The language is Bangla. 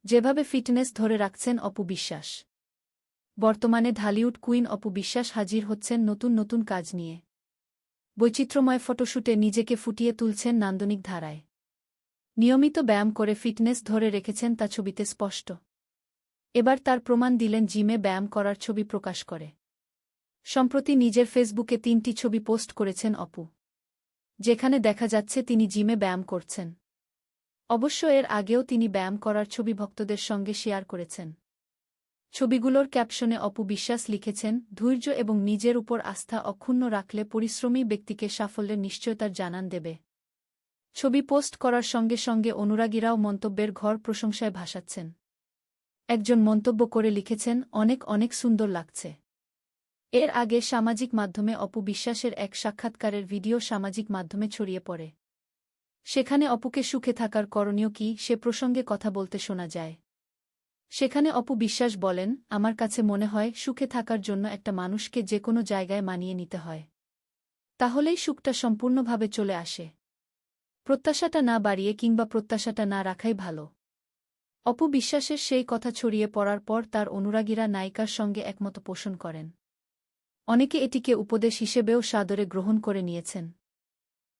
যেভাবে ফিটনেস ধরে রাখছেন অপু বিশ্বাস। বর্তমানে ঢালিউড কুইন অপু বিশ্বাস হাজির হচ্ছেন নতুন নতুন কাজ নিয়ে। বৈচিত্র্যময় ফটোশ্যুটে নিজেকে ফুটিয়ে তুলছেন নান্দনিক ধারায়। নিয়মিত ব্যায়াম করে ফিটনেস ধরে রেখেছেন তা ছবিতে স্পষ্ট। এবার তার প্রমাণ দিলেন জিমে ব্যায়াম করার ছবি প্রকাশ করে। সম্প্রতি নিজের ফেসবুকে 3টি ছবি পোস্ট করেছেন অপু, যেখানে দেখা যাচ্ছে তিনি জিমে ব্যায়াম করছেন। অবশ্য এর আগেও তিনি ব্যায়াম করার ছবি ভক্তদের সঙ্গে শেয়ার করেছেন। ছবিগুলোর ক্যাপশনে অপু বিশ্বাস লিখেছেন, ধৈর্য এবং নিজের উপর আস্থা অক্ষুণ্ণ রাখলে পরিশ্রমী ব্যক্তিকে সাফল্যের নিশ্চয়তার জানান দেবে। ছবি পোস্ট করার সঙ্গে সঙ্গে অনুরাগীরাও মন্তব্যের ঝড় প্রশংসায় ভাসাচ্ছেন। একজন মন্তব্য করে লিখেছেন, অনেক অনেক সুন্দর লাগছে। এর আগে সামাজিক মাধ্যমে অপু বিশ্বাসের এক সাক্ষাৎকারের ভিডিও সামাজিক মাধ্যমে ছড়িয়ে পড়ে। সেখানে অপুকে সুখে থাকার করণীয় কী সে প্রসঙ্গে কথা বলতে শোনা যায়। সেখানে অপু বিশ্বাস বলেন, আমার কাছে মনে হয় সুখে থাকার জন্য একটা মানুষকে যেকোনো জায়গায় মানিয়ে নিতে হয়। তাহলেই সুখটা সম্পূর্ণভাবে চলে আসে। প্রত্যাশাটা না বাড়িয়ে কিংবা প্রত্যাশাটা না রাখাই ভালো। অপু বিশ্বাসের সেই কথা ছড়িয়ে পড়ার পর তার অনুরাগীরা নায়িকার সঙ্গে একমত পোষণ করেন। অনেকে এটিকে উপদেশ হিসেবেও সাদরে গ্রহণ করে নিয়েছেন।